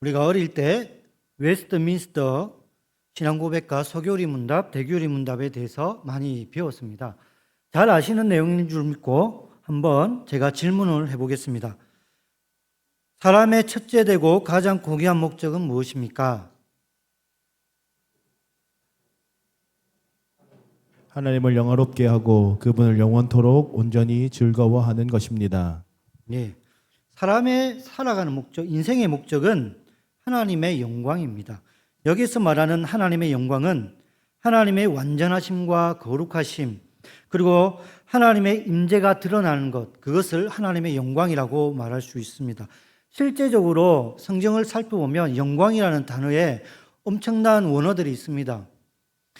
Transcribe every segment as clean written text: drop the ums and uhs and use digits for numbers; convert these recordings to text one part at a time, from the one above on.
우리가 어릴 때 웨스트민스터 신앙고백과 소교리 문답, 대교리 문답에 대해서 많이 배웠습니다. 잘 아시는 내용인 줄 믿고 한번 제가 질문을 해보겠습니다. 사람의 첫째 되고 가장 고귀한 목적은 무엇입니까? 하나님을 영화롭게 하고 그분을 영원토록 온전히 즐거워하는 것입니다. 네. 사람의 살아가는 목적, 인생의 목적은 하나님의 영광입니다. 여기서 말하는 하나님의 영광은 하나님의 완전하심과 거룩하심, 그리고 하나님의 임재가 드러나는 것, 그것을 하나님의 영광이라고 말할 수 있습니다. 실제적으로 성경을 살펴보면 영광이라는 단어에 엄청난 원어들이 있습니다.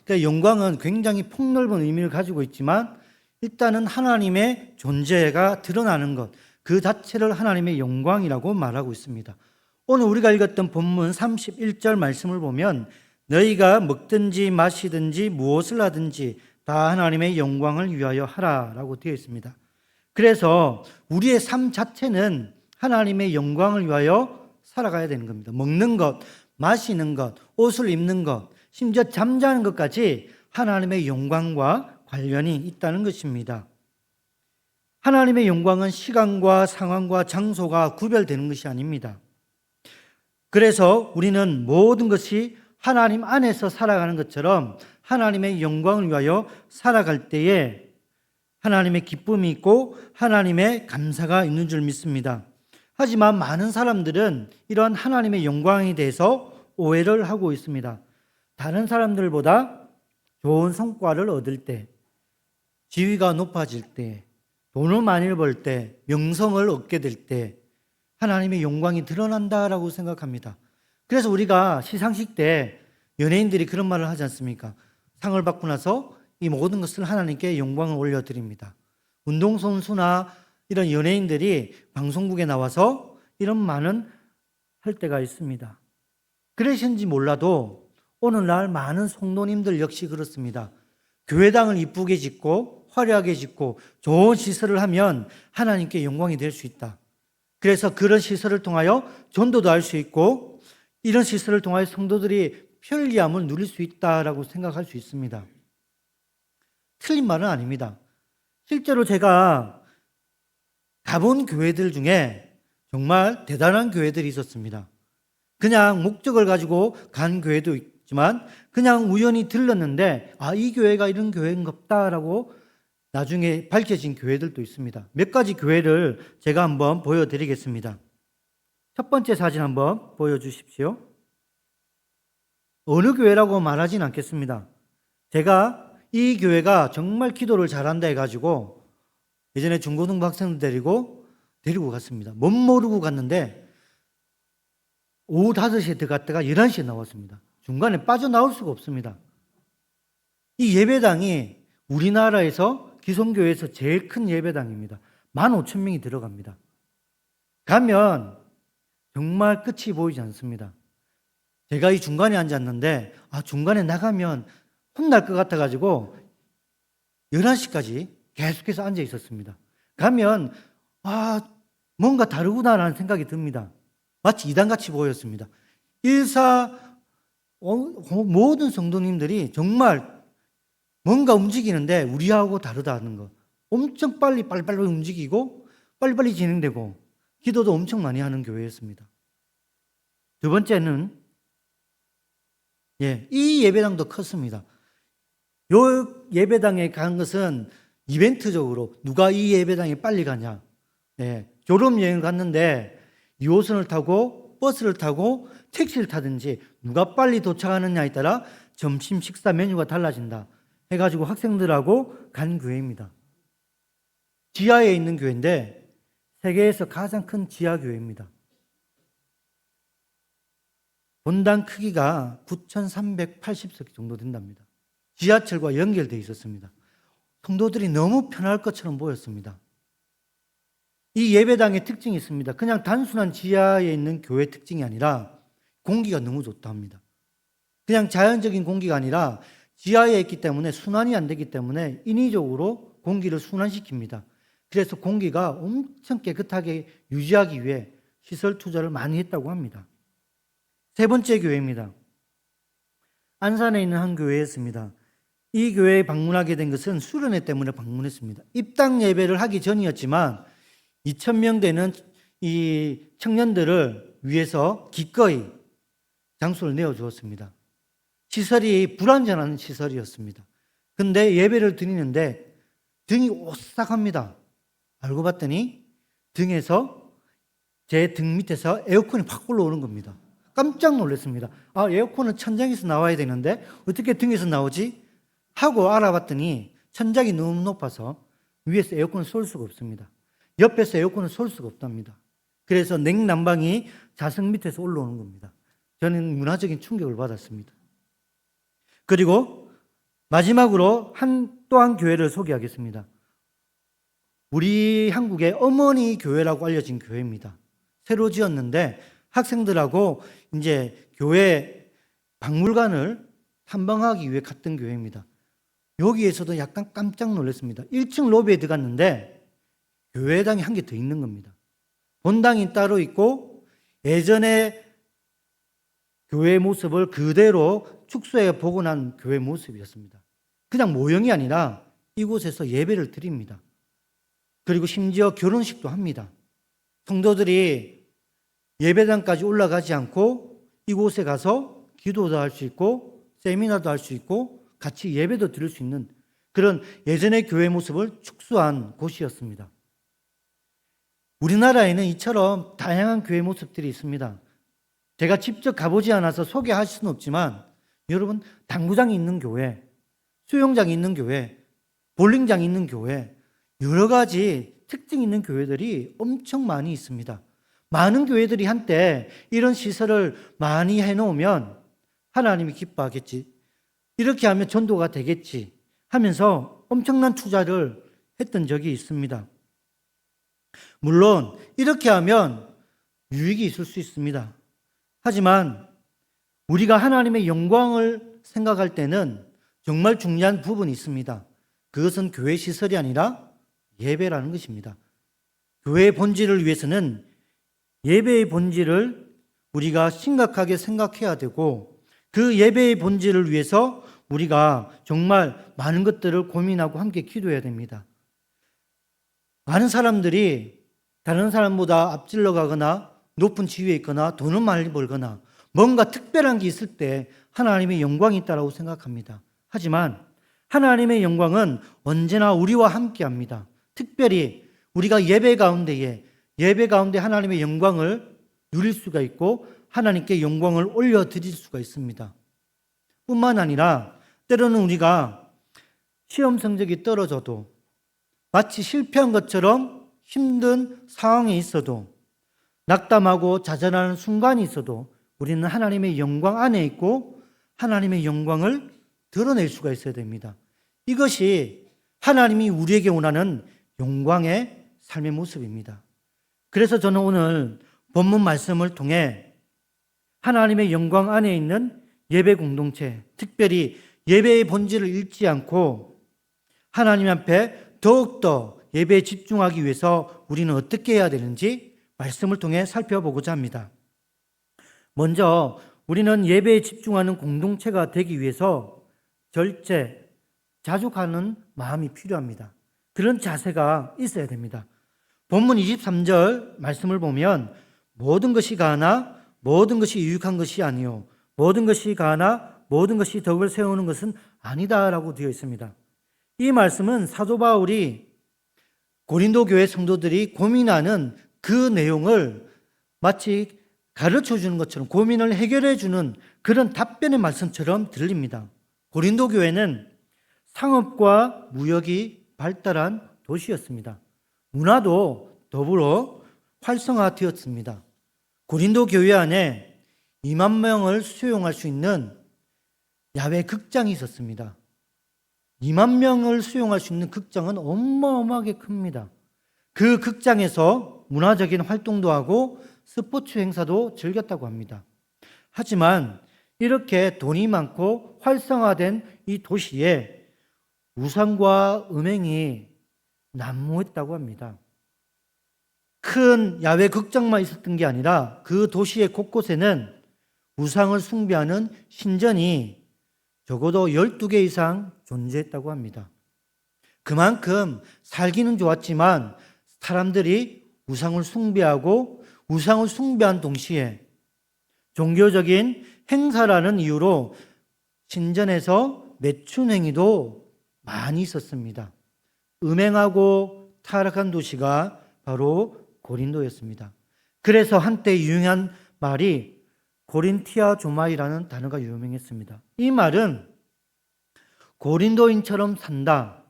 그러니까 영광은 굉장히 폭넓은 의미를 가지고 있지만 일단은 하나님의 존재가 드러나는 것, 그 자체를 하나님의 영광이라고 말하고 있습니다. 오늘 우리가 읽었던 본문 31절 말씀을 보면 너희가 먹든지 마시든지 무엇을 하든지 다 하나님의 영광을 위하여 하라라고 되어 있습니다. 그래서 우리의 삶 자체는 하나님의 영광을 위하여 살아가야 되는 겁니다. 먹는 것, 마시는 것, 옷을 입는 것, 심지어 잠자는 것까지 하나님의 영광과 관련이 있다는 것입니다. 하나님의 영광은 시간과 상황과 장소가 구별되는 것이 아닙니다. 그래서 우리는 모든 것이 하나님 안에서 살아가는 것처럼 하나님의 영광을 위하여 살아갈 때에 하나님의 기쁨이 있고 하나님의 감사가 있는 줄 믿습니다. 하지만 많은 사람들은 이러한 하나님의 영광에 대해서 오해를 하고 있습니다. 다른 사람들보다 좋은 성과를 얻을 때, 지위가 높아질 때, 돈을 많이 벌 때, 명성을 얻게 될 때 하나님의 영광이 드러난다라고 생각합니다. 그래서 우리가 시상식 때 연예인들이 그런 말을 하지 않습니까? 상을 받고 나서 이 모든 것을 하나님께 영광을 올려드립니다. 운동선수나 이런 연예인들이 방송국에 나와서 이런 말은 할 때가 있습니다. 그러신지 몰라도 오늘날 많은 성도님들 역시 그렇습니다. 교회당을 이쁘게 짓고 화려하게 짓고 좋은 시설을 하면 하나님께 영광이 될 수 있다. 그래서 그런 시설을 통하여 전도도 할 수 있고 이런 시설을 통하여 성도들이 편리함을 누릴 수 있다라고 생각할 수 있습니다. 틀린 말은 아닙니다. 실제로 제가 가본 교회들 중에 정말 대단한 교회들이 있었습니다. 그냥 목적을 가지고 간 교회도 있지만 그냥 우연히 들렀는데 이 교회가 이런 교회인가 보다라고 나중에 밝혀진 교회들도 있습니다. 몇 가지 교회를 제가 한번 보여드리겠습니다. 첫 번째 사진 한번 보여주십시오. 어느 교회라고 말하진 않겠습니다. 제가 이 교회가 정말 기도를 잘한다 해가지고 예전에 중고등부 학생들 데리고 갔습니다. 못 모르고 갔는데 오후 5시에 들어갔다가 11시에 나왔습니다. 중간에 빠져나올 수가 없습니다. 이 예배당이 우리나라에서 기성교회에서 제일 큰 예배당입니다. 15,000명이 들어갑니다. 가면 정말 끝이 보이지 않습니다. 제가 이 중간에 앉았는데 중간에 나가면 혼날 것 같아가지고 11시까지 계속해서 앉아 있었습니다. 가면 뭔가 다르구나라는 생각이 듭니다. 마치 이단같이 보였습니다. 모든 성도님들이 정말 뭔가 움직이는데 우리하고 다르다는 거. 엄청 빨리빨리 움직이고 빨리빨리 진행되고 기도도 엄청 많이 하는 교회였습니다. 두 번째는 이 예배당도 컸습니다. 요 예배당에 간 것은 이벤트적으로 누가 이 예배당에 빨리 가냐. 졸업여행을 갔는데 2호선을 타고 버스를 타고 택시를 타든지 누가 빨리 도착하느냐에 따라 점심 식사 메뉴가 달라진다 해가지고 학생들하고 간 교회입니다. 지하에 있는 교회인데 세계에서 가장 큰 지하 교회입니다. 본당 크기가 9,380석 정도 된답니다. 지하철과 연결되어 있었습니다. 성도들이 너무 편할 것처럼 보였습니다. 이 예배당의 특징이 있습니다. 그냥 단순한 지하에 있는 교회 특징이 아니라 공기가 너무 좋다 합니다. 그냥 자연적인 공기가 아니라 지하에 있기 때문에 순환이 안 되기 때문에 인위적으로 공기를 순환시킵니다. 그래서 공기가 엄청 깨끗하게 유지하기 위해 시설 투자를 많이 했다고 합니다. 세 번째 교회입니다. 안산에 있는 한 교회였습니다. 이 교회에 방문하게 된 것은 수련회 때문에 방문했습니다. 입당 예배를 하기 전이었지만 2,000명 되는 이 청년들을 위해서 기꺼이 장소를 내어주었습니다. 시설이 불완전한 시설이었습니다. 근데 예배를 드리는데 등이 오싹합니다. 알고 봤더니 등에서 제 등 밑에서 에어컨이 확 올라오는 겁니다. 깜짝 놀랐습니다. 아, 에어컨은 천장에서 나와야 되는데 어떻게 등에서 나오지? 하고 알아봤더니 천장이 너무 높아서 위에서 에어컨을 쏠 수가 없습니다. 옆에서 에어컨을 쏠 수가 없답니다. 그래서 냉난방이 자석 밑에서 올라오는 겁니다. 저는 문화적인 충격을 받았습니다. 그리고 마지막으로 또 한 교회를 소개하겠습니다. 우리 한국의 어머니 교회라고 알려진 교회입니다. 새로 지었는데 학생들하고 이제 교회 박물관을 탐방하기 위해 갔던 교회입니다. 여기에서도 약간 깜짝 놀랐습니다. 1층 로비에 들어갔는데 교회당이 한 개 더 있는 겁니다. 본당이 따로 있고 예전에 교회 모습을 그대로 축소해 복원한 교회 모습이었습니다. 그냥 모형이 아니라 이곳에서 예배를 드립니다. 그리고 심지어 결혼식도 합니다. 성도들이 예배당까지 올라가지 않고 이곳에 가서 기도도 할 수 있고 세미나도 할 수 있고 같이 예배도 드릴 수 있는 그런 예전의 교회 모습을 축소한 곳이었습니다. 우리나라에는 이처럼 다양한 교회 모습들이 있습니다. 제가 직접 가보지 않아서 소개할 수는 없지만 여러분, 당구장이 있는 교회, 수영장이 있는 교회, 볼링장이 있는 교회, 여러 가지 특징 있는 교회들이 엄청 많이 있습니다. 많은 교회들이 한때 이런 시설을 많이 해놓으면 하나님이 기뻐하겠지, 이렇게 하면 전도가 되겠지 하면서 엄청난 투자를 했던 적이 있습니다. 물론 이렇게 하면 유익이 있을 수 있습니다. 하지만 우리가 하나님의 영광을 생각할 때는 정말 중요한 부분이 있습니다. 그것은 교회 시설이 아니라 예배라는 것입니다. 교회의 본질을 위해서는 예배의 본질을 우리가 심각하게 생각해야 되고 그 예배의 본질을 위해서 우리가 정말 많은 것들을 고민하고 함께 기도해야 됩니다. 많은 사람들이 다른 사람보다 앞질러 가거나 높은 지위에 있거나 돈을 많이 벌거나 뭔가 특별한 게 있을 때 하나님의 영광이 있다고 생각합니다. 하지만 하나님의 영광은 언제나 우리와 함께합니다. 특별히 우리가 예배 가운데 하나님의 영광을 누릴 수가 있고 하나님께 영광을 올려드릴 수가 있습니다. 뿐만 아니라 때로는 우리가 시험 성적이 떨어져도 마치 실패한 것처럼 힘든 상황에 있어도 낙담하고 좌절하는 순간이 있어도 우리는 하나님의 영광 안에 있고 하나님의 영광을 드러낼 수가 있어야 됩니다. 이것이 하나님이 우리에게 원하는 영광의 삶의 모습입니다. 그래서 저는 오늘 본문 말씀을 통해 하나님의 영광 안에 있는 예배 공동체, 특별히 예배의 본질을 잃지 않고 하나님 앞에 더욱더 예배에 집중하기 위해서 우리는 어떻게 해야 되는지 말씀을 통해 살펴보고자 합니다. 먼저 우리는 예배에 집중하는 공동체가 되기 위해서 절제, 자족하는 마음이 필요합니다. 그런 자세가 있어야 됩니다. 본문 23절 말씀을 보면 모든 것이 가하나 모든 것이 유익한 것이 아니요 모든 것이 가하나 모든 것이 덕을 세우는 것은 아니다라고 되어 있습니다. 이 말씀은 사도 바울이 고린도 교회 성도들이 고민하는 그 내용을 마치 가르쳐 주는 것처럼 고민을 해결해 주는 그런 답변의 말씀처럼 들립니다. 고린도 교회는 상업과 무역이 발달한 도시였습니다. 문화도 더불어 활성화되었습니다. 고린도 교회 안에 2만 명을 수용할 수 있는 야외 극장이 있었습니다. 2만 명을 수용할 수 있는 극장은 어마어마하게 큽니다. 그 극장에서 문화적인 활동도 하고 스포츠 행사도 즐겼다고 합니다. 하지만 이렇게 돈이 많고 활성화된 이 도시에 우상과 음행이 난무했다고 합니다. 큰 야외 극장만 있었던 게 아니라 그 도시의 곳곳에는 우상을 숭배하는 신전이 적어도 12개 이상 존재했다고 합니다. 그만큼 살기는 좋았지만 사람들이 우상을 숭배하고 우상을 숭배한 동시에 종교적인 행사라는 이유로 신전에서 매춘 행위도 많이 있었습니다. 음행하고 타락한 도시가 바로 고린도였습니다. 그래서 한때 유행한 말이 고린티아 조마이라는 단어가 유명했습니다. 이 말은 고린도인처럼 산다,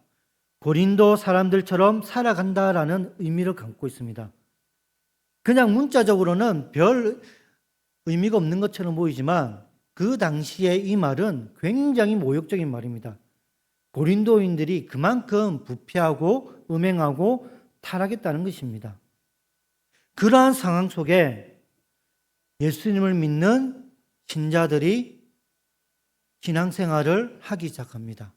고린도 사람들처럼 살아간다라는 의미를 갖고 있습니다. 그냥 문자적으로는 별 의미가 없는 것처럼 보이지만 그 당시에 이 말은 굉장히 모욕적인 말입니다. 고린도인들이 그만큼 부패하고 음행하고 타락했다는 것입니다. 그러한 상황 속에 예수님을 믿는 신자들이 신앙생활을 하기 시작합니다.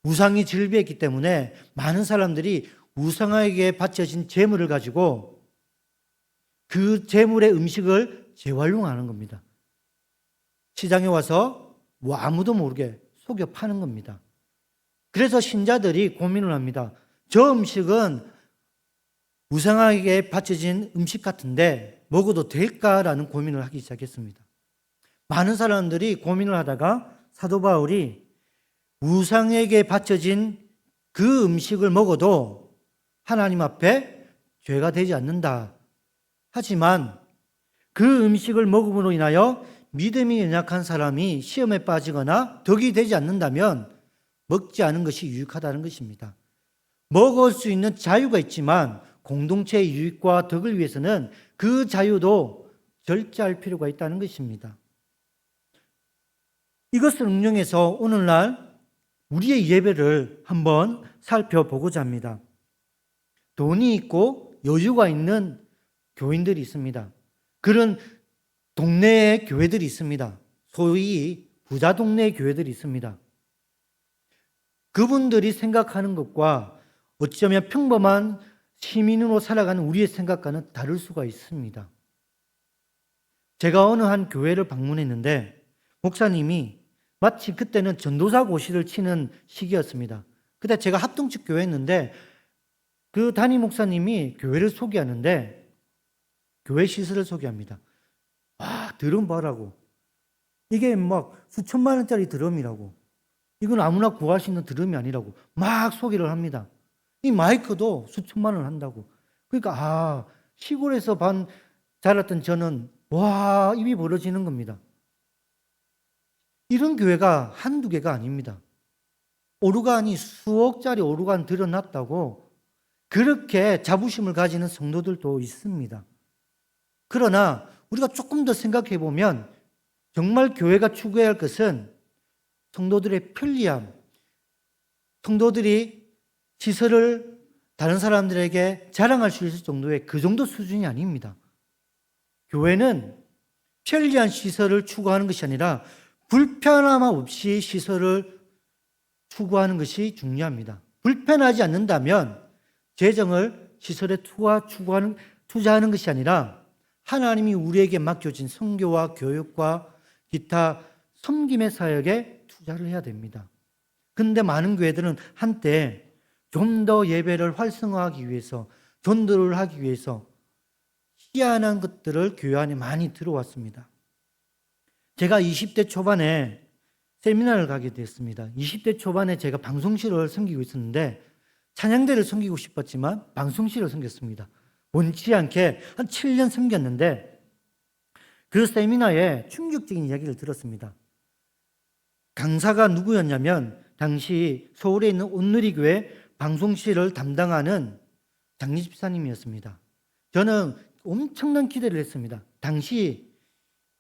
우상이 즐비했기 때문에 많은 사람들이 우상에게 바쳐진 재물을 가지고 그 재물의 음식을 재활용하는 겁니다. 시장에 와서 아무도 모르게 속여 파는 겁니다. 그래서 신자들이 고민을 합니다. 저 음식은 우상에게 바쳐진 음식 같은데 먹어도 될까라는 고민을 하기 시작했습니다. 많은 사람들이 고민을 하다가 사도 바울이 우상에게 바쳐진 그 음식을 먹어도 하나님 앞에 죄가 되지 않는다. 하지만 그 음식을 먹음으로 인하여 믿음이 연약한 사람이 시험에 빠지거나 덕이 되지 않는다면 먹지 않은 것이 유익하다는 것입니다. 먹을 수 있는 자유가 있지만 공동체의 유익과 덕을 위해서는 그 자유도 절제할 필요가 있다는 것입니다. 이것을 응용해서 오늘날 우리의 예배를 한번 살펴보고자 합니다. 돈이 있고 여유가 있는 교인들이 있습니다. 그런 동네의 교회들이 있습니다. 소위 부자 동네의 교회들이 있습니다. 그분들이 생각하는 것과 어쩌면 평범한 시민으로 살아가는 우리의 생각과는 다를 수가 있습니다. 제가 어느 한 교회를 방문했는데 목사님이 마치 그때는 전도사 고시를 치는 시기였습니다. 그때 제가 합동측 교회였는데 그 담임 목사님이 교회를 소개하는데 교회 시설을 소개합니다. 드럼 봐라고. 이게 막 수천만 원짜리 드럼이라고. 이건 아무나 구할 수 있는 드럼이 아니라고 막 소개를 합니다. 이 마이크도 수천만 원 한다고. 그러니까 시골에서 자랐던 저는 입이 벌어지는 겁니다. 이런 교회가 한두 개가 아닙니다. 오르간이 수억짜리 오르간 들여놨다고 그렇게 자부심을 가지는 성도들도 있습니다. 그러나 우리가 조금 더 생각해 보면 정말 교회가 추구해야 할 것은 성도들의 편리함, 성도들이 시설을 다른 사람들에게 자랑할 수 있을 정도의 그 정도 수준이 아닙니다. 교회는 편리한 시설을 추구하는 것이 아니라 불편함 없이 시설을 추구하는 것이 중요합니다. 불편하지 않는다면 재정을 시설에 투자하는 것이 아니라 하나님이 우리에게 맡겨진 선교와 교육과 기타 섬김의 사역에 투자를 해야 됩니다. 그런데 많은 교회들은 한때 좀 더 예배를 활성화하기 위해서, 전도를 하기 위해서 희한한 것들을 교회 안에 많이 들어왔습니다. 제가 20대 초반에 세미나를 가게 됐습니다. 20대 초반에 제가 방송실을 섬기고 있었는데 찬양대를 섬기고 싶었지만 방송실을 섬겼습니다. 원치 않게 한 7년 섬겼는데 그 세미나에 충격적인 이야기를 들었습니다. 강사가 누구였냐면 당시 서울에 있는 온누리교회 방송실을 담당하는 장리 집사님이었습니다. 저는 엄청난 기대를 했습니다. 당시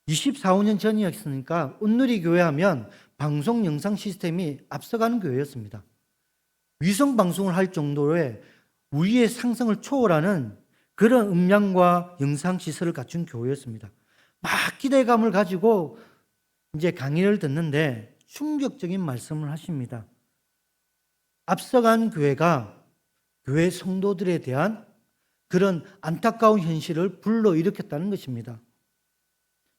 24, 5년 전이었으니까 온누리교회 하면 방송 영상 시스템이 앞서가는 교회였습니다. 위성 방송을 할 정도의 우리의 상상을 초월하는 그런 음량과 영상 시설을 갖춘 교회였습니다. 막 기대감을 가지고 이제 강의를 듣는데 충격적인 말씀을 하십니다. 앞서간 교회가 교회 성도들에 대한 그런 안타까운 현실을 불러일으켰다는 것입니다.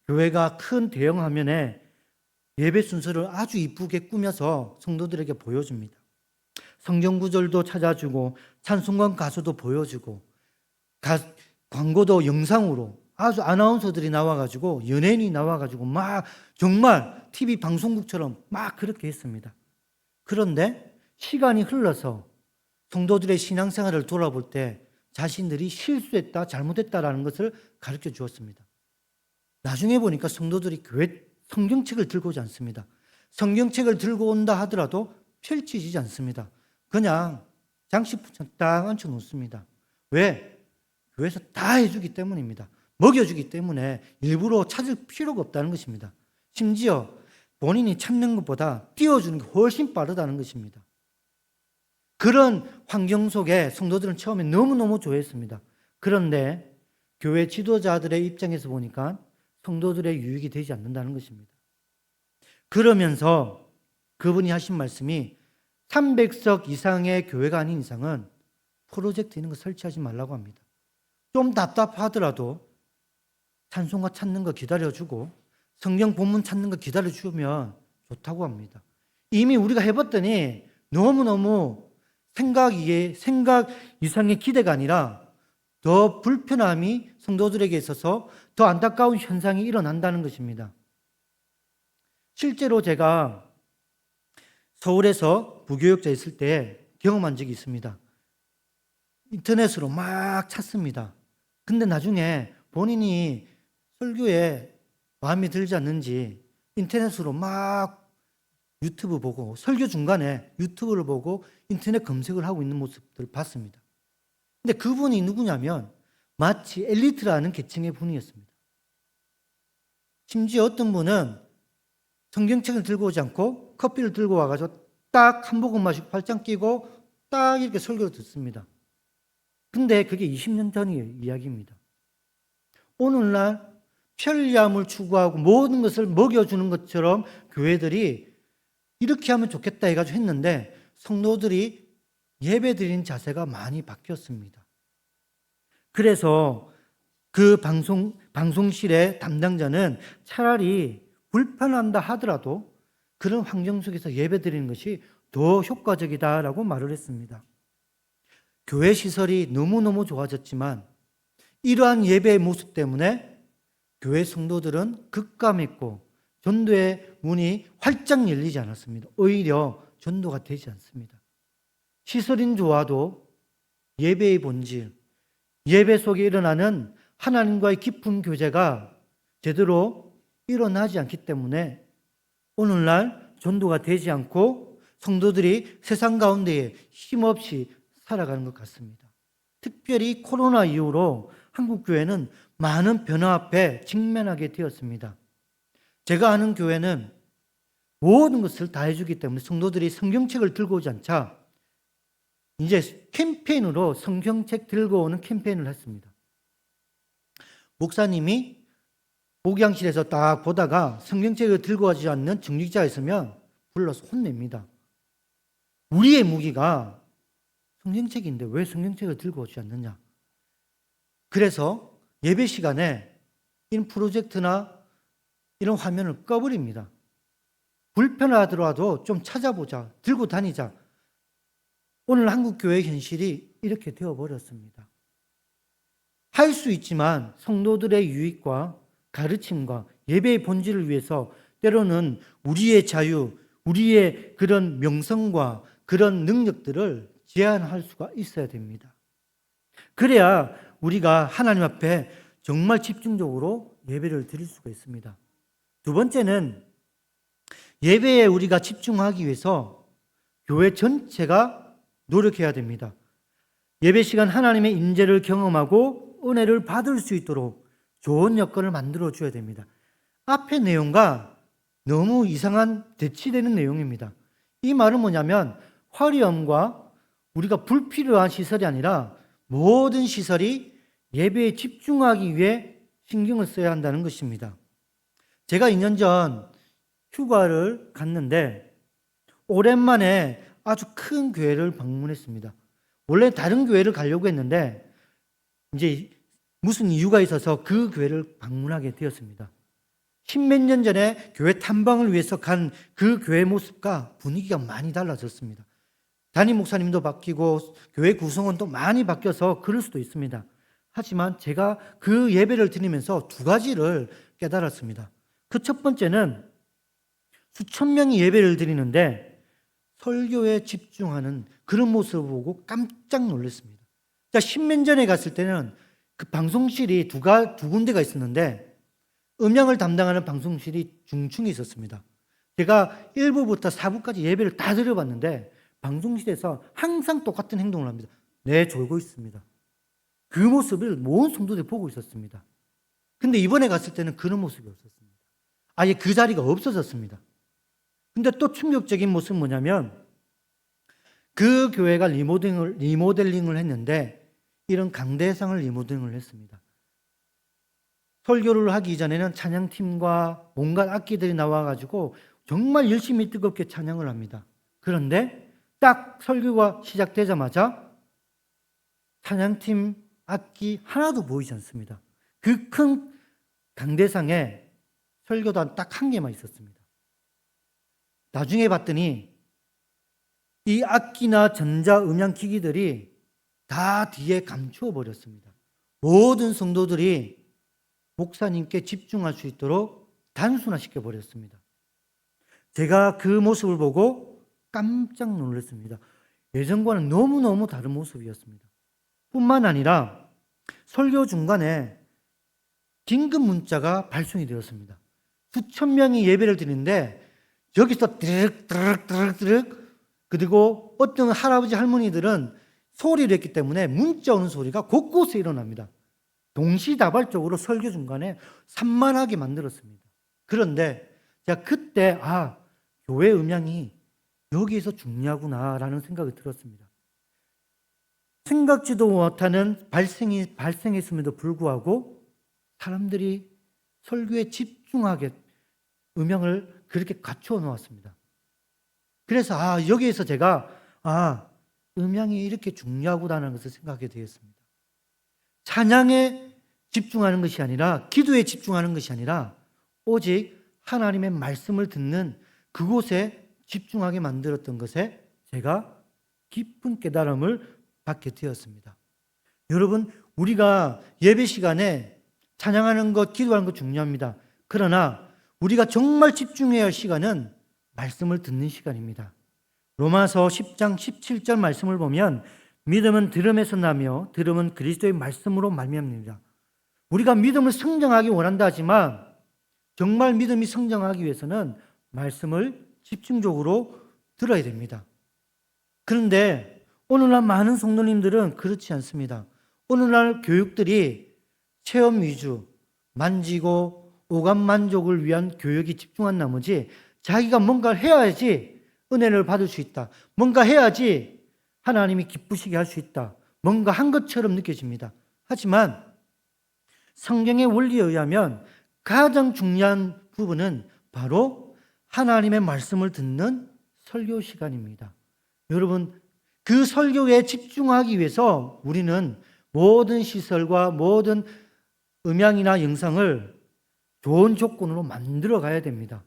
교회가 큰 대형 화면에 예배 순서를 아주 이쁘게 꾸며서 성도들에게 보여줍니다. 성경 구절도 찾아주고 찬송가 가수도 보여주고 광고도 영상으로 아주 아나운서들이 나와가지고 연예인이 나와가지고 막 정말 TV 방송국처럼 막 그렇게 했습니다. 그런데 시간이 흘러서 성도들의 신앙생활을 돌아볼 때 자신들이 실수했다, 잘못했다라는 것을 가르쳐 주었습니다. 나중에 보니까 성도들이 교회 성경책을 들고 오지 않습니다. 성경책을 들고 온다 하더라도 펼치지 않습니다. 그냥 장식부처럼 딱 얹혀 놓습니다. 왜? 교회에서 다 해주기 때문입니다. 먹여주기 때문에 일부러 찾을 필요가 없다는 것입니다. 심지어 본인이 찾는 것보다 띄워주는 게 훨씬 빠르다는 것입니다. 그런 환경 속에 성도들은 처음에 너무너무 좋아했습니다. 그런데 교회 지도자들의 입장에서 보니까 성도들의 유익이 되지 않는다는 것입니다. 그러면서 그분이 하신 말씀이 300석 이상의 교회가 아닌 이상은 프로젝트 있는 거 설치하지 말라고 합니다. 좀 답답하더라도 찬송가 찾는 거 기다려주고 성경 본문 찾는 거 기다려주면 좋다고 합니다. 이미 우리가 해봤더니 너무너무 생각 이상의 기대가 아니라 더 불편함이 성도들에게 있어서 더 안타까운 현상이 일어난다는 것입니다. 실제로 제가 서울에서 부교육자 있을 때 경험한 적이 있습니다. 인터넷으로 막 찾습니다. 근데 나중에 본인이 설교에 마음에 들지 않는지 인터넷으로 막 유튜브 보고 설교 중간에 유튜브를 보고 인터넷 검색을 하고 있는 모습들을 봤습니다. 근데 그분이 누구냐면 마치 엘리트라는 계층의 분이었습니다. 심지어 어떤 분은 성경책을 들고 오지 않고 커피를 들고 와가지고 딱 한 모금 마시고 팔짱 끼고 딱 이렇게 설교를 듣습니다. 근데 그게 20년 전의 이야기입니다. 오늘날 편리함을 추구하고 모든 것을 먹여주는 것처럼 교회들이 이렇게 하면 좋겠다 해가지고 했는데 성도들이 예배 드리는 자세가 많이 바뀌었습니다. 그래서 그 방송실의 담당자는 차라리 불편한다 하더라도 그런 환경 속에서 예배 드리는 것이 더 효과적이다라고 말을 했습니다. 교회 시설이 너무너무 좋아졌지만 이러한 예배의 모습 때문에 교회 성도들은 급감했고 전도의 문이 활짝 열리지 않았습니다. 오히려 전도가 되지 않습니다. 시설인 좋아도 예배의 본질, 예배 속에 일어나는 하나님과의 깊은 교제가 제대로 일어나지 않기 때문에 오늘날 전도가 되지 않고 성도들이 세상 가운데에 힘없이 살아가는 것 같습니다. 특별히 코로나 이후로 한국 교회는 많은 변화 앞에 직면하게 되었습니다. 제가 아는 교회는 모든 것을 다 해주기 때문에 성도들이 성경책을 들고 오지 않자 이제 캠페인으로 성경책 들고 오는 캠페인을 했습니다. 목사님이 목양실에서 딱 보다가 성경책을 들고 가지 않는 중직자가 있으면 불러서 혼냅니다. 우리의 무기가 성경책인데 왜 성경책을 들고 오지 않느냐. 그래서 예배 시간에 이런 프로젝트나 이런 화면을 꺼버립니다. 불편하더라도 좀 찾아보자, 들고 다니자. 오늘 한국 교회 현실이 이렇게 되어버렸습니다. 할 수 있지만 성도들의 유익과 가르침과 예배의 본질을 위해서 때로는 우리의 자유, 우리의 그런 명성과 그런 능력들을 제한할 수가 있어야 됩니다. 그래야 우리가 하나님 앞에 정말 집중적으로 예배를 드릴 수가 있습니다. 두 번째는 예배에 우리가 집중하기 위해서 교회 전체가 노력해야 됩니다. 예배 시간 하나님의 임재를 경험하고 은혜를 받을 수 있도록 좋은 여건을 만들어 줘야 됩니다. 앞의 내용과 너무 이상한 대치되는 내용입니다. 이 말은 뭐냐면 화려함과 우리가 불필요한 시설이 아니라 모든 시설이 예배에 집중하기 위해 신경을 써야 한다는 것입니다. 제가 2년 전 휴가를 갔는데 오랜만에 아주 큰 교회를 방문했습니다. 원래 다른 교회를 가려고 했는데 이제 무슨 이유가 있어서 그 교회를 방문하게 되었습니다. 십몇 년 전에 교회 탐방을 위해서 간 그 교회 모습과 분위기가 많이 달라졌습니다. 담임 목사님도 바뀌고 교회 구성원도 많이 바뀌어서 그럴 수도 있습니다. 하지만 제가 그 예배를 드리면서 두 가지를 깨달았습니다. 그 첫 번째는 수천 명이 예배를 드리는데 설교에 집중하는 그런 모습을 보고 깜짝 놀랐습니다. 자, 십몇 전에 갔을 때는 그 방송실이 두 군데가 있었는데 음향을 담당하는 방송실이 중층에 있었습니다. 제가 1부부터 4부까지 예배를 다 드려봤는데 방송실에서 항상 똑같은 행동을 합니다. 졸고 있습니다. 그 모습을 모든 성도들이 보고 있었습니다. 근데 이번에 갔을 때는 그런 모습이 없었습니다. 아예 그 자리가 없어졌습니다. 근데 또 충격적인 모습은 뭐냐면 그 교회가 리모델링을 했는데 이런 강대상을 리모델링을 했습니다. 설교를 하기 전에는 찬양팀과 온갖 악기들이 나와가지고 정말 열심히 뜨겁게 찬양을 합니다. 그런데 딱 설교가 시작되자마자 찬양팀 악기 하나도 보이지 않습니다. 그 큰 강대상에 설교단 딱 한 개만 있었습니다. 나중에 봤더니 이 악기나 전자음향 기기들이 다 뒤에 감추어 버렸습니다. 모든 성도들이 목사님께 집중할 수 있도록 단순화시켜 버렸습니다. 제가 그 모습을 보고 깜짝 놀랐습니다. 예전과는 너무너무 다른 모습이었습니다. 뿐만 아니라 설교 중간에 긴급 문자가 발송이 되었습니다. 수천 명이 예배를 드리는데 여기서 드륵 그리고 어떤 할아버지 할머니들은 소리를 했기 때문에 문자 오는 소리가 곳곳에 일어납니다. 동시다발적으로 설교 중간에 산만하게 만들었습니다. 그런데 제가 그때 교회 음향이 여기에서 중요하구나라는 생각이 들었습니다. 생각지도 못하는 발생했음에도 불구하고 사람들이 설교에 집중하게 음향을 그렇게 갖추어 놓았습니다. 그래서 여기에서 제가 음향이 이렇게 중요하구나라는 것을 생각하게 되었습니다. 찬양에 집중하는 것이 아니라 기도에 집중하는 것이 아니라 오직 하나님의 말씀을 듣는 그곳에 집중하게 만들었던 것에 제가 깊은 깨달음을 받게 되었습니다. 여러분, 우리가 예배 시간에 찬양하는 것, 기도하는 것 중요합니다. 그러나 우리가 정말 집중해야 할 시간은 말씀을 듣는 시간입니다. 로마서 10장 17절 말씀을 보면 믿음은 들음에서 나며 들음은 그리스도의 말씀으로 말미암습니다. 우리가 믿음을 성장하기 원한다 하지만 정말 믿음이 성장하기 위해서는 말씀을 집중적으로 들어야 됩니다. 그런데 오늘날 많은 성도님들은 그렇지 않습니다. 오늘날 교육들이 체험 위주, 만지고 오감 만족을 위한 교육이 집중한 나머지 자기가 뭔가를 해야지 은혜를 받을 수 있다. 뭔가 해야지 하나님이 기쁘시게 할 수 있다. 뭔가 한 것처럼 느껴집니다. 하지만 성경의 원리에 의하면 가장 중요한 부분은 바로 하나님의 말씀을 듣는 설교 시간입니다. 여러분, 그 설교에 집중하기 위해서 우리는 모든 시설과 모든 음향이나 영상을 좋은 조건으로 만들어 가야 됩니다.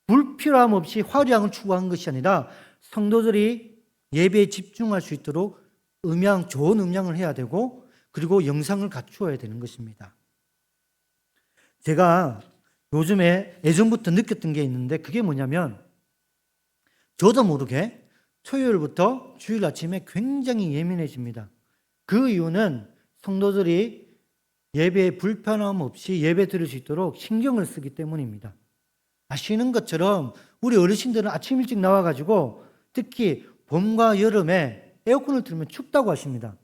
불필요함 없이 화려함을 추구한 것이 아니라 성도들이 예배에 집중할 수 있도록 좋은 음향을 해야 되고 그리고 영상을 갖추어야 되는 것입니다. 제가 요즘에 예전부터 느꼈던 게 있는데 그게 뭐냐면 저도 모르게 토요일부터 주일 아침에 굉장히 예민해집니다. 그 이유는 성도들이 예배에 불편함 없이 예배 드릴 수 있도록 신경을 쓰기 때문입니다. 아시는 것처럼 우리 어르신들은 아침 일찍 나와가지고 특히 봄과 여름에 에어컨을 틀면 춥다고 하십니다.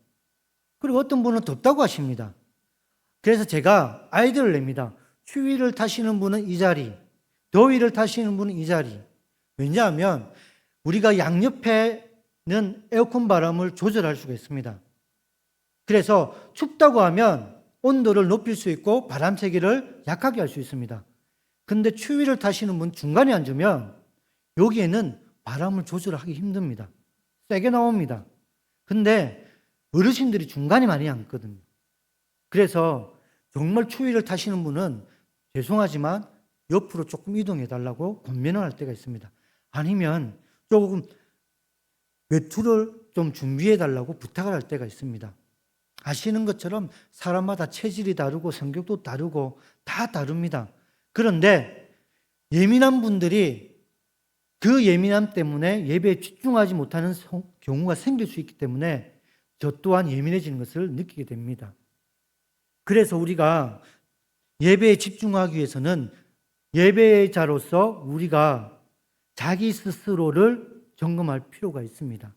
그리고 어떤 분은 덥다고 하십니다. 그래서 제가 아이디어를 냅니다. 추위를 타시는 분은 이 자리, 더위를 타시는 분은 이 자리. 왜냐하면 우리가 양옆에는 에어컨 바람을 조절할 수가 있습니다. 그래서 춥다고 하면 온도를 높일 수 있고 바람 세기를 약하게 할 수 있습니다. 근데 추위를 타시는 분 중간에 앉으면 여기에는 바람을 조절하기 힘듭니다. 세게 나옵니다. 근데 어르신들이 중간에 많이 앉거든요. 그래서 정말 추위를 타시는 분은 죄송하지만 옆으로 조금 이동해 달라고 권면을 할 때가 있습니다. 아니면 조금 외투를 좀 준비해 달라고 부탁을 할 때가 있습니다. 아시는 것처럼 사람마다 체질이 다르고 성격도 다르고 다 다릅니다. 그런데 예민한 분들이 그 예민함 때문에 예배에 집중하지 못하는 경우가 생길 수 있기 때문에 저 또한 예민해지는 것을 느끼게 됩니다. 그래서 우리가 예배에 집중하기 위해서는 예배자로서 우리가 자기 스스로를 점검할 필요가 있습니다.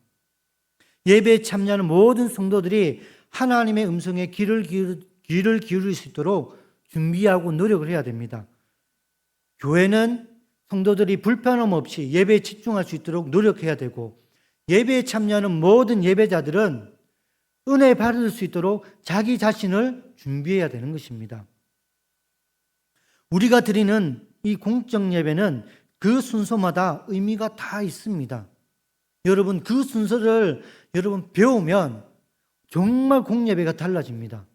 예배에 참여하는 모든 성도들이 하나님의 음성에 귀를 기울일 수 있도록 준비하고 노력을 해야 됩니다. 교회는 성도들이 불편함 없이 예배에 집중할 수 있도록 노력해야 되고, 예배에 참여하는 모든 예배자들은 은혜 받을 수 있도록 자기 자신을 준비해야 되는 것입니다. 우리가 드리는 이 공적 예배는 그 순서마다 의미가 다 있습니다. 여러분, 그 순서를 여러분 배우면 정말 공예배가 달라집니다.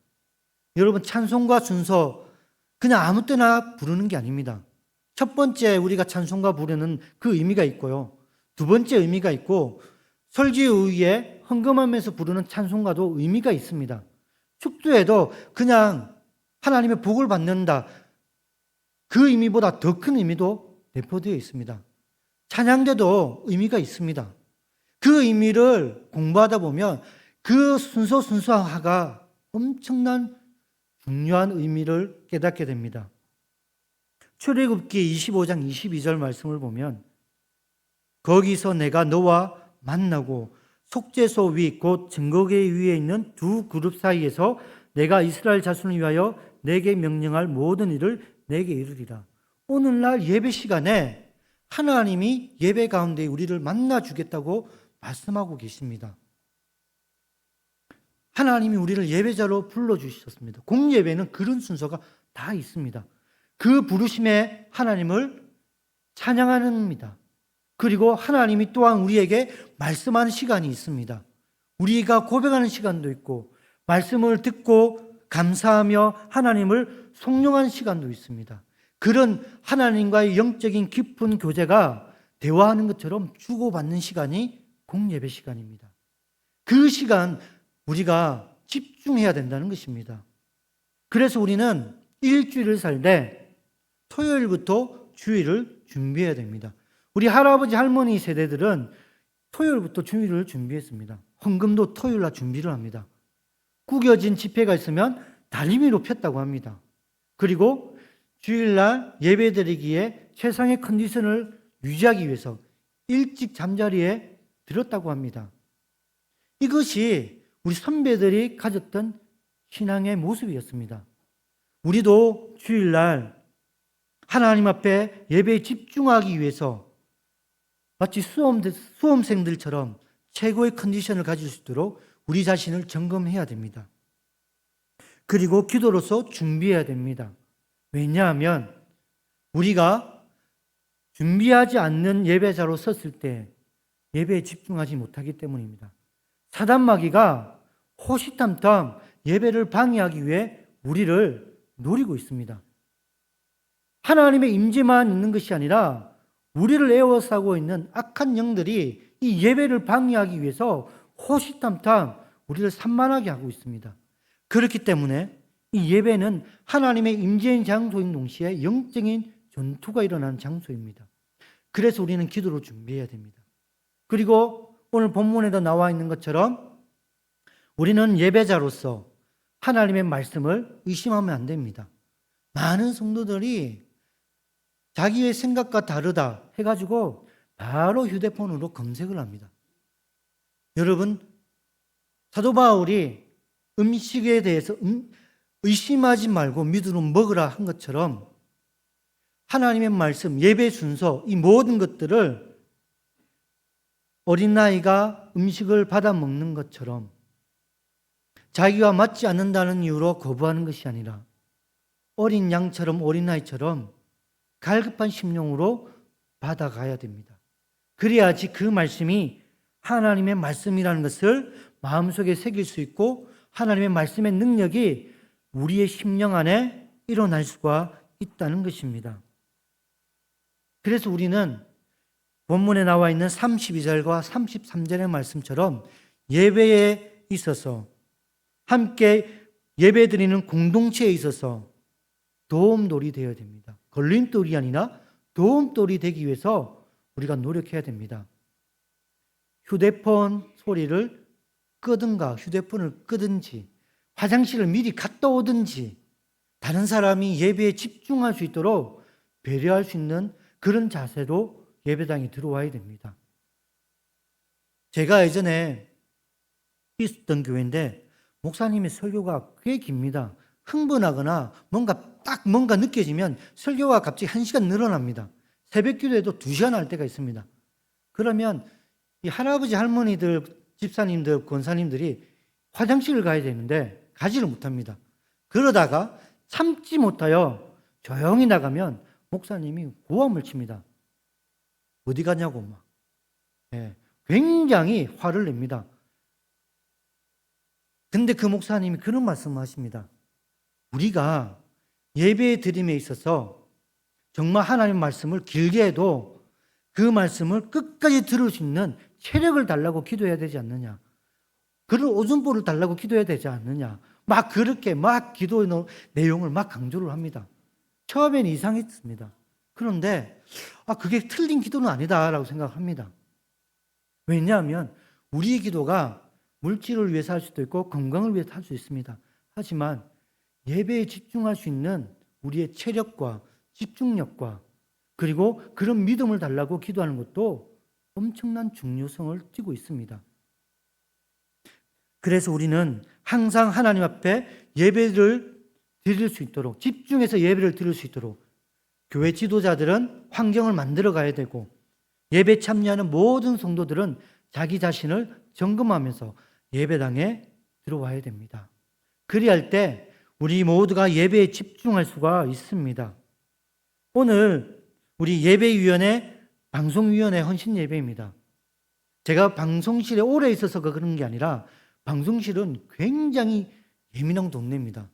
여러분, 찬송가 순서 그냥 아무 때나 부르는 게 아닙니다. 첫 번째 우리가 찬송가 부르는 그 의미가 있고요. 두 번째 의미가 있고, 설교 이후에 헌금하면서 부르는 찬송가도 의미가 있습니다. 축도에도 그냥 하나님의 복을 받는다, 그 의미보다 더 큰 의미도 내포되어 있습니다. 찬양대도 의미가 있습니다. 그 의미를 공부하다 보면 그 순서하가 엄청난 중요한 의미를 깨닫게 됩니다. 출애굽기 25장 22절 말씀을 보면, 거기서 내가 너와 만나고 속죄소 위 곧 증거궤 위에 있는 두 그룹 사이에서 내가 이스라엘 자손을 위하여 내게 명령할 모든 일을 내게 이르리라. 오늘날 예배 시간에 하나님이 예배 가운데 우리를 만나 주겠다고 말씀하고 계십니다. 하나님이 우리를 예배자로 불러주셨습니다. 공예배는 그런 순서가 다 있습니다. 그 부르심에 하나님을 찬양하는입니다. 그리고 하나님이 또한 우리에게 말씀하는 시간이 있습니다. 우리가 고백하는 시간도 있고, 말씀을 듣고 감사하며 하나님을 송영하는 시간도 있습니다. 그런 하나님과의 영적인 깊은 교제가 대화하는 것처럼 주고받는 시간이 공예배 시간입니다. 그 시간 우리가 집중해야 된다는 것입니다. 그래서 우리는 일주일을 살되 토요일부터 주일을 준비해야 됩니다. 우리 할아버지 할머니 세대들은 토요일부터 주일을 준비했습니다. 헌금도 토요일날 준비를 합니다. 구겨진 지폐가 있으면 다리미로 폈다고 합니다. 그리고 주일날 예배드리기에 최상의 컨디션을 유지하기 위해서 일찍 잠자리에 들었다고 합니다. 이것이 우리 선배들이 가졌던 신앙의 모습이었습니다. 우리도 주일날 하나님 앞에 예배에 집중하기 위해서 마치 수험생들처럼 최고의 컨디션을 가질 수 있도록 우리 자신을 점검해야 됩니다. 그리고 기도로서 준비해야 됩니다. 왜냐하면 우리가 준비하지 않는 예배자로 섰을 때 예배에 집중하지 못하기 때문입니다. 사단마귀가 호시탐탐 예배를 방해하기 위해 우리를 노리고 있습니다. 하나님의 임재만 있는 것이 아니라 우리를 에워싸고 있는 악한 영들이 이 예배를 방해하기 위해서 호시탐탐 우리를 산만하게 하고 있습니다. 그렇기 때문에 이 예배는 하나님의 임재인 장소인 동시에 영적인 전투가 일어나는 장소입니다. 그래서 우리는 기도로 준비해야 됩니다. 그리고 오늘 본문에도 나와 있는 것처럼 우리는 예배자로서 하나님의 말씀을 의심하면 안 됩니다. 많은 성도들이 자기의 생각과 다르다 해가지고 바로 휴대폰으로 검색을 합니다. 여러분, 사도 바울이 음식에 대해서 의심하지 말고 믿으로 먹으라 한 것처럼 하나님의 말씀, 예배 순서, 이 모든 것들을 어린아이가 음식을 받아 먹는 것처럼 자기와 맞지 않는다는 이유로 거부하는 것이 아니라 어린 양처럼, 어린아이처럼 갈급한 심령으로 받아가야 됩니다. 그래야지 그 말씀이 하나님의 말씀이라는 것을 마음속에 새길 수 있고 하나님의 말씀의 능력이 우리의 심령 안에 일어날 수가 있다는 것입니다. 그래서 우리는 본문에 나와 있는 32절과 33절의 말씀처럼 예배에 있어서 함께 예배드리는 공동체에 있어서 도움돌이 되어야 됩니다. 걸림돌이 아니라 도움돌이 되기 위해서 우리가 노력해야 됩니다. 휴대폰 소리를 끄든가 휴대폰을 끄든지 화장실을 미리 갔다 오든지 다른 사람이 예배에 집중할 수 있도록 배려할 수 있는 그런 자세로 예배당에 들어와야 됩니다. 제가 예전에 있었던 교회인데 목사님의 설교가 꽤 깁니다. 흥분하거나 뭔가 느껴지면 설교가 갑자기 1시간 늘어납니다. 새벽 기도에도 2시간 할 때가 있습니다. 그러면 이 할아버지 할머니들 집사님들 권사님들이 화장실을 가야 되는데 가지를 못합니다. 그러다가 참지 못하여 조용히 나가면 목사님이 고함을 칩니다. 어디 가냐고 막. 굉장히 화를 냅니다. 근데 그 목사님이 그런 말씀을 하십니다. 우리가 예배 드림에 있어서 정말 하나님의 말씀을 길게 해도 그 말씀을 끝까지 들을 수 있는 체력을 달라고 기도해야 되지 않느냐. 그런 오줌볼을 달라고 기도해야 되지 않느냐. 막 그렇게 기도의 내용을 강조를 합니다. 처음에는 이상했습니다. 그런데 그게 틀린 기도는 아니다라고 생각합니다. 왜냐하면 우리의 기도가 물질을 위해서 할 수도 있고 건강을 위해서 할 수 있습니다. 하지만 예배에 집중할 수 있는 우리의 체력과 집중력과 그리고 그런 믿음을 달라고 기도하는 것도 엄청난 중요성을 띠고 있습니다. 그래서 우리는 항상 하나님 앞에 예배를 드릴 수 있도록 집중해서 예배를 드릴 수 있도록 교회 지도자들은 환경을 만들어 가야 되고 예배 참여하는 모든 성도들은 자기 자신을 점검하면서 예배당에 들어와야 됩니다. 그리할 때 우리 모두가 예배에 집중할 수가 있습니다. 오늘 우리 예배위원회 방송위원회 헌신 예배입니다. 제가 방송실에 오래 있어서 그런 게 아니라 방송실은 굉장히 예민한 동네입니다.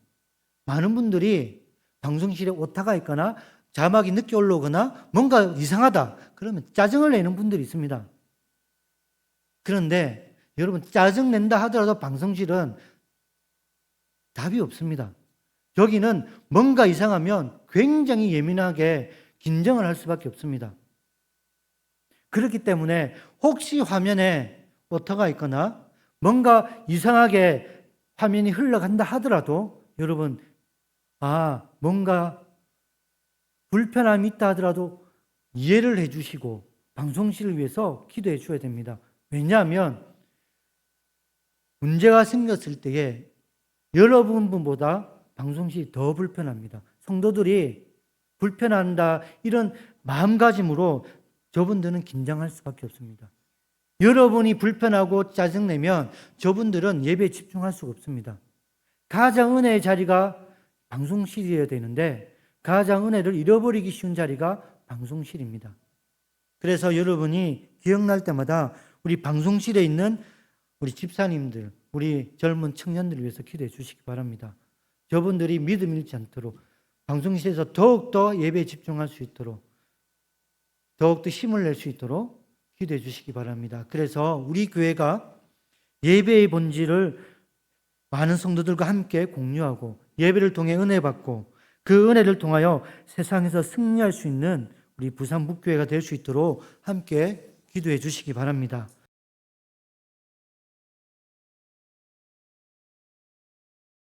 많은 분들이 방송실에 오타가 있거나 자막이 늦게 올라오거나 뭔가 이상하다 그러면 짜증을 내는 분들이 있습니다. 그런데 여러분 짜증 낸다 하더라도 방송실은 답이 없습니다. 여기는 뭔가 이상하면 굉장히 예민하게 긴장을 할 수밖에 없습니다. 그렇기 때문에 혹시 화면에 오타가 있거나 뭔가 이상하게 화면이 흘러간다 하더라도 여러분 뭔가 불편함이 있다 하더라도 이해를 해주시고 방송실을 위해서 기도해 줘야 됩니다. 왜냐하면 문제가 생겼을 때에 여러분보다 방송실이 더 불편합니다. 성도들이 불편한다 이런 마음가짐으로 저분들은 긴장할 수밖에 없습니다. 여러분이 불편하고 짜증내면 저분들은 예배에 집중할 수가 없습니다. 가장 은혜의 자리가 방송실이어야 되는데 가장 은혜를 잃어버리기 쉬운 자리가 방송실입니다. 그래서 여러분이 기억날 때마다 우리 방송실에 있는 우리 집사님들, 우리 젊은 청년들을 위해서 기도해 주시기 바랍니다. 저분들이 믿음 잃지 않도록 방송실에서 더욱더 예배에 집중할 수 있도록 더욱더 힘을 낼 수 있도록 기도해 주시기 바랍니다. 그래서 우리 교회가 예배의 본질을 많은 성도들과 함께 공유하고 예배를 통해 은혜 받고 그 은혜를 통하여 세상에서 승리할 수 있는 우리 부산 북교회가 될 수 있도록 함께 기도해 주시기 바랍니다.